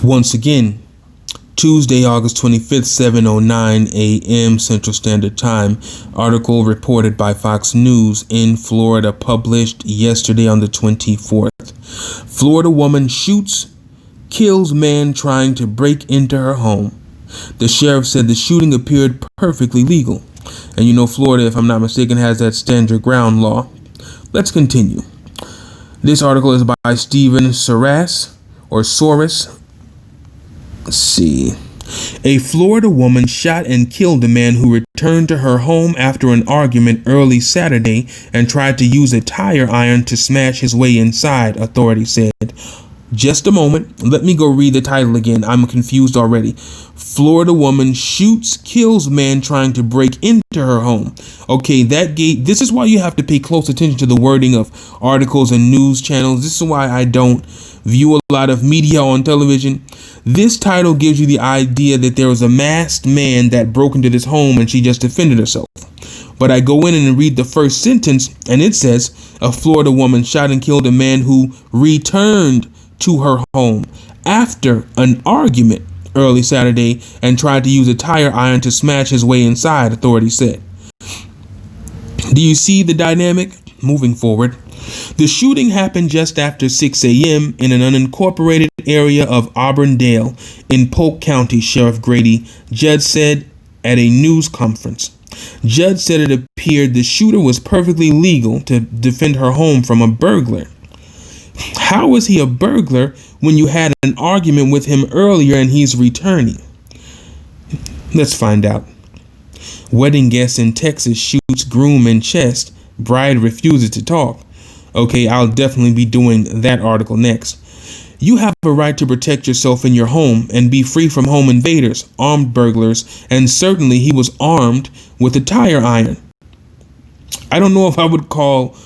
Once again, Tuesday, August 25th, 7:09 a.m. Central Standard Time. Article reported by Fox News in Florida, published yesterday on the 24th. Florida woman shoots, kills man trying to break into her home. The sheriff said the shooting appeared perfectly legal. And you know, Florida, if I'm not mistaken, has that stand your ground law. Let's continue. This article is by Stephen Soros. Let's see. A Florida woman shot and killed a man who returned to her home after an argument early Saturday and tried to use a tire iron to smash his way inside, authorities said. Just a moment. Let me go read the title again. I'm confused already. Florida woman shoots, kills man trying to break into her home. Okay, this is why you have to pay close attention to the wording of articles and news channels. This is why I don't view a lot of media on television. This title gives you the idea that there was a masked man that broke into this home and she just defended herself. But I go in and read the first sentence and it says a Florida woman shot and killed a man who returned to her home after an argument early Saturday and tried to use a tire iron to smash his way inside, authorities said. Do you see the dynamic? Moving forward, the shooting happened just after 6 a.m. in an unincorporated area of Auburndale in Polk County, Sheriff Grady Judd said at a news conference. Judd said it appeared the shooter was perfectly legal to defend her home from a burglar. How was he a burglar when you had an argument with him earlier and he's returning? Let's find out. Wedding guest in Texas shoots groom in chest. Bride refuses to talk. Okay, I'll definitely be doing that article next. You have a right to protect yourself in your home and be free from home invaders, armed burglars, and certainly he was armed with a tire iron. I don't know if I would call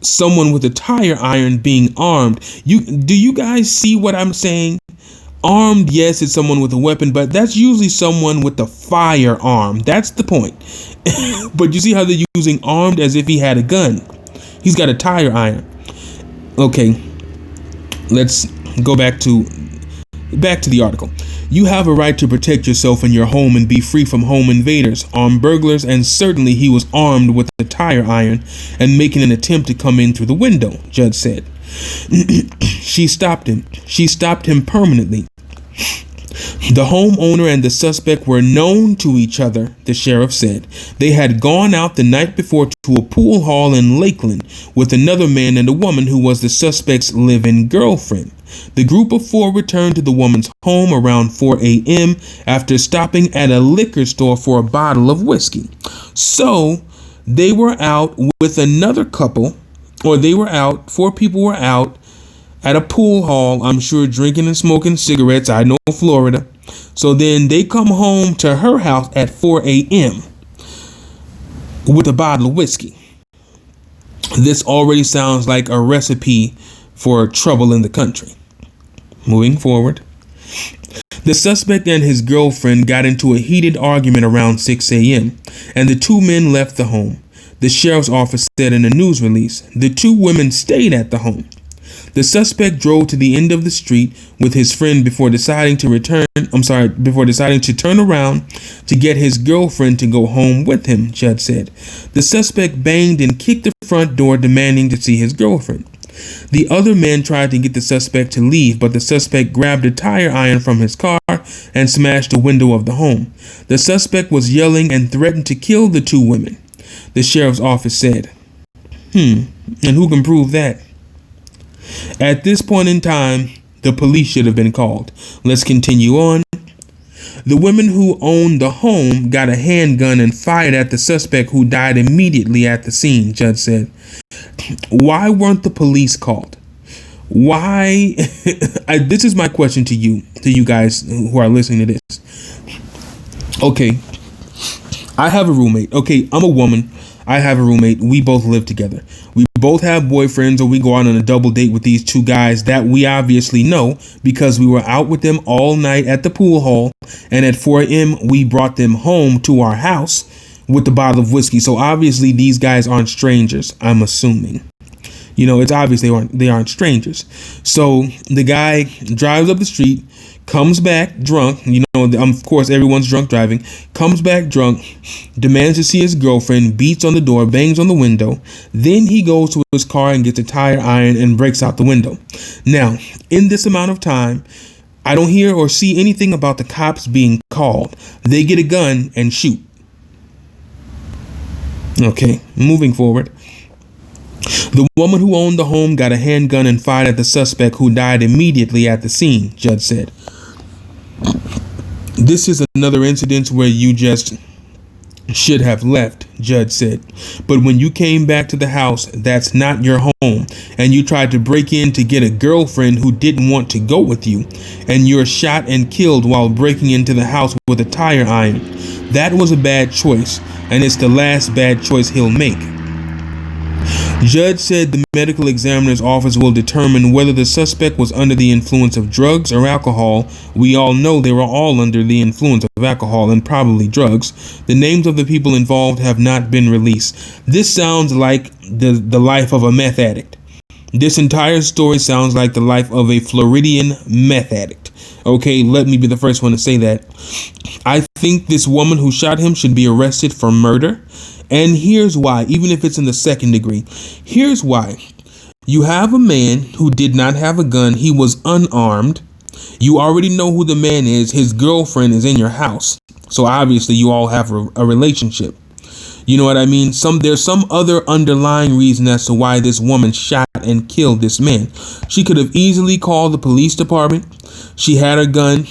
someone with a tire iron being armed. Do you guys see what I'm saying? Armed, yes, it's someone with a weapon, but that's usually someone with a firearm. That's the point. But you see how they're using armed as if he had a gun. He's got a tire iron. Okay, let's go back to the article. You have a right to protect yourself in your home and be free from home invaders, armed burglars, and certainly he was armed with a tire iron and making an attempt to come in through the window, Judd said. She stopped him. She stopped him permanently. The homeowner and the suspect were known to each other, the sheriff said. They had gone out the night before to a pool hall in Lakeland with another man and a woman who was the suspect's live-in girlfriend. The group of four returned to the woman's home around 4 a.m. after stopping at a liquor store for a bottle of whiskey. So they were out with another couple, four people were out at a pool hall, I'm sure drinking and smoking cigarettes. I know Florida. So then they come home to her house at 4 a.m. with a bottle of whiskey. This already sounds like a recipe for trouble in the country. Moving forward. The suspect and his girlfriend got into a heated argument around 6 a.m. and the two men left the home. The sheriff's office said in a news release. The two women stayed at the home. The suspect drove to the end of the street with his friend before deciding to turn around to get his girlfriend to go home with him, Judd said. The suspect banged and kicked the front door, demanding to see his girlfriend. The other man tried to get the suspect to leave, but the suspect grabbed a tire iron from his car and smashed the window of the home. The suspect was yelling and threatened to kill the two women, the sheriff's office said. And who can prove that? At this point in time, the police should have been called. Let's continue on. The women who owned the home got a handgun and fired at the suspect, who died immediately at the scene, Judd said. Why weren't the police called? Why? This is my question to you guys who are listening to this. Okay, I have a roommate. Okay, I'm a woman. I have a roommate. We both live together. We both have boyfriends, or we go out on a double date with these two guys that we obviously know because we were out with them all night at the pool hall. And at 4 a.m. we brought them home to our house with the bottle of whiskey. So obviously these guys aren't strangers, I'm assuming. It's obvious they aren't strangers. So the guy drives up the street, comes back drunk. Of course, everyone's drunk driving. Comes back drunk, demands to see his girlfriend, beats on the door, bangs on the window. Then he goes to his car and gets a tire iron and breaks out the window. Now, in this amount of time, I don't hear or see anything about the cops being called. They get a gun and shoot. Okay, moving forward. The woman who owned the home got a handgun and fired at the suspect, who died immediately at the scene, Judge said. This is another incident where you just should have left, Judge said. But when you came back to the house, that's not your home, and you tried to break in to get a girlfriend who didn't want to go with you, and you're shot and killed while breaking into the house with a tire iron. That was a bad choice, and it's the last bad choice he'll make. Judge said the medical examiner's office will determine whether the suspect was under the influence of drugs or alcohol. We all know they were all under the influence of alcohol and probably drugs. The names of the people involved have not been released. This sounds like the life of a meth addict. This entire story sounds like the life of a Floridian meth addict. Okay, let me be the first one to say that. I think this woman who shot him should be arrested for murder. And here's why, even if it's in the second degree. Here's why. You have a man who did not have a gun. He was unarmed. You already know who the man is. His girlfriend is in your house. So obviously you all have a relationship. You know what I mean? There's some other underlying reason as to why this woman shot and killed this man. She could have easily called the police department. She had a gun.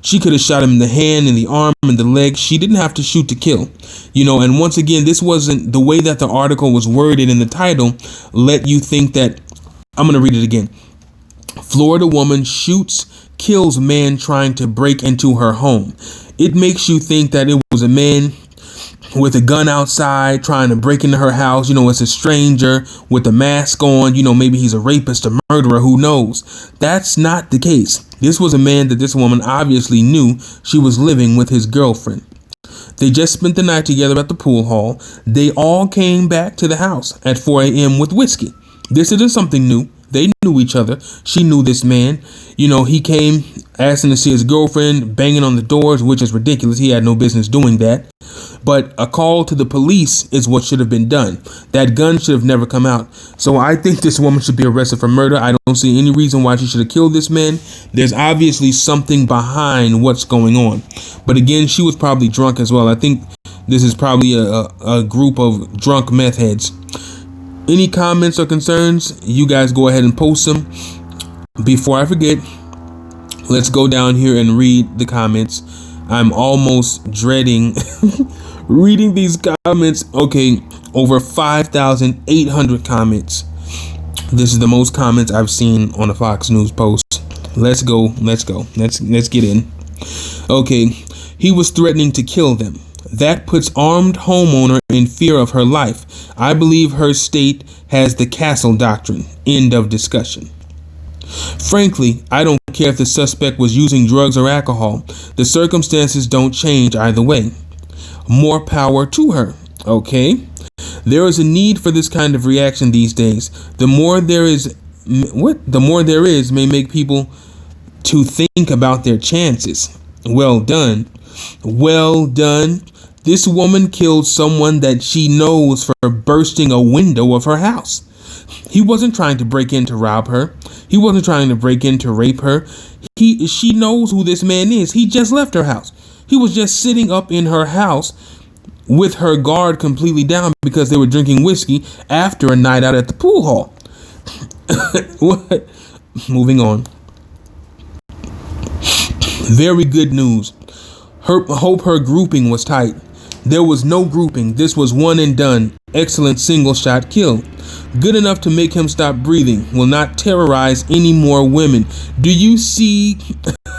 She could have shot him in the hand, in the arm, in the leg. She didn't have to shoot to kill. And once again, this wasn't the way that the article was worded in the title. Let you think that, I'm going to read it again. Florida woman shoots, kills man trying to break into her home. It makes you think that it was a man with a gun outside trying to break into her house. It's a stranger with a mask on. Maybe he's a rapist, a murderer, who knows? That's not the case. This was a man that this woman obviously knew she was living with his girlfriend. They just spent the night together at the pool hall. They all came back to the house at 4 a.m. with whiskey. This isn't something new. They knew each other. She knew this man. He came asking to see his girlfriend, banging on the doors, which is ridiculous. He had no business doing that. But a call to the police is what should have been done. That gun should have never come out. So I think this woman should be arrested for murder. I don't see any reason why she should have killed this man. There's obviously something behind what's going on. But again, she was probably drunk as well. I think this is probably a group of drunk meth heads. Any comments or concerns, you guys go ahead and post them. Before I forget, let's go down here and read the comments. I'm almost dreading reading these comments. Okay, over 5,800 comments. This is the most comments I've seen on a Fox News post. Let's go. Let's get in. Okay, he was threatening to kill them. That puts armed homeowner in fear of her life. I believe her state has the castle doctrine. End of discussion. Frankly, I don't care if the suspect was using drugs or alcohol. The circumstances don't change either way. More power to her. Okay. There is a need for this kind of reaction these days. The more there is may make people to think about their chances. Well done. Well done. This woman killed someone that she knows for bursting a window of her house. He wasn't trying to break in to rob her. He wasn't trying to break in to rape her. She knows who this man is. He just left her house. He was just sitting up in her house with her guard completely down because they were drinking whiskey after a night out at the pool hall. What? Moving on. Very good news. Hope her grouping was tight. There was no grouping. This was one and done. Excellent single shot kill. Good enough to make him stop breathing. Will not terrorize any more women. Do you see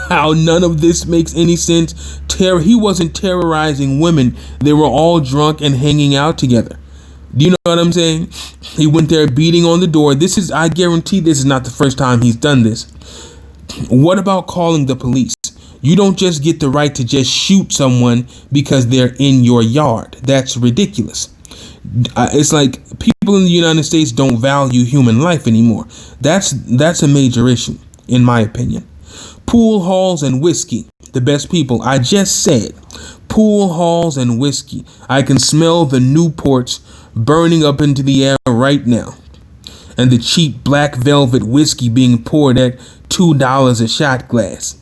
how none of this makes any sense? He wasn't terrorizing women. They were all drunk and hanging out together. Do you know what I'm saying? He went there beating on the door. I guarantee this is not the first time he's done this. What about calling the police? You don't just get the right to just shoot someone because they're in your yard. That's ridiculous. It's like people in the United States don't value human life anymore. That's a major issue, in my opinion. Pool halls and whiskey, the best people. I just said pool halls and whiskey. I can smell the Newports burning up into the air right now, and the cheap black velvet whiskey being poured at $2 a shot glass.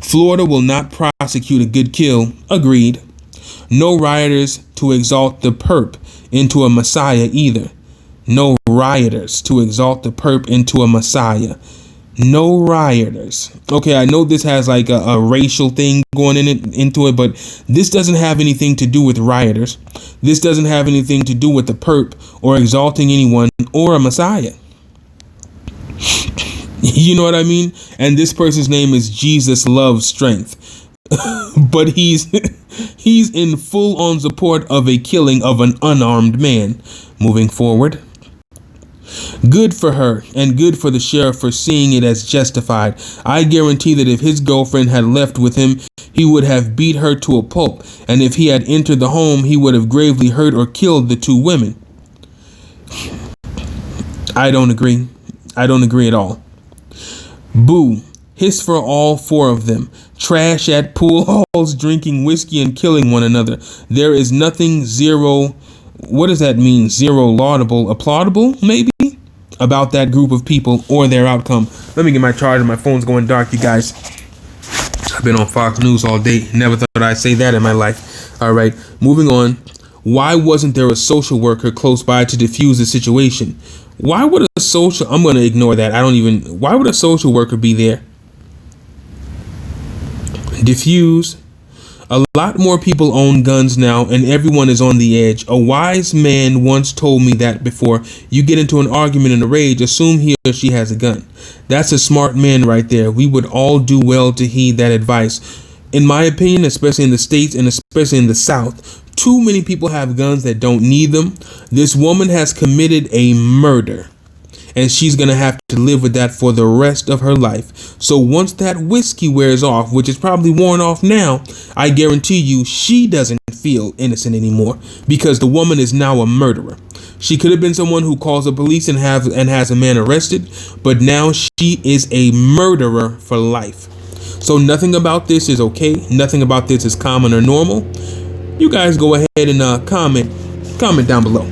Florida will not prosecute a good kill. Agreed. No rioters to exalt the perp into a messiah either. No rioters to exalt the perp into a messiah. No rioters. Okay, I know this has like a racial thing going into it, but this doesn't have anything to do with rioters. This doesn't have anything to do with the perp or exalting anyone or a messiah. You know what I mean? And this person's name is Jesus Love Strength. But he's in full on support of a killing of an unarmed man. Moving forward. Good for her and good for the sheriff for seeing it as justified. I guarantee that if his girlfriend had left with him, he would have beat her to a pulp. And if he had entered the home, he would have gravely hurt or killed the two women. I don't agree. I don't agree at all. Boo. Hiss for all four of them. Trash at pool halls, drinking whiskey and killing one another. There is nothing zero. What does that mean? Zero laudable, applaudable, maybe, about that group of people or their outcome. Let me get my charger. My phone's going dark, you guys. I've been on Fox News all day. Never thought I'd say that in my life. All right, moving on. Why wasn't there a social worker close by to defuse the situation? Why would a social... I'm going to ignore that. Why would a social worker be there? Diffuse. A lot more people own guns now, and everyone is on the edge. A wise man once told me that before you get into an argument in a rage, assume he or she has a gun. That's a smart man right there. We would all do well to heed that advice. In my opinion, especially in the States and especially in the South, too many people have guns that don't need them. This woman has committed a murder, and she's going to have to live with that for the rest of her life. So once that whiskey wears off, which is probably worn off now, I guarantee you she doesn't feel innocent anymore because the woman is now a murderer. She could have been someone who calls the police and has a man arrested, but now she is a murderer for life. So nothing about this is okay. Nothing about this is common or normal. You guys go ahead and comment down below.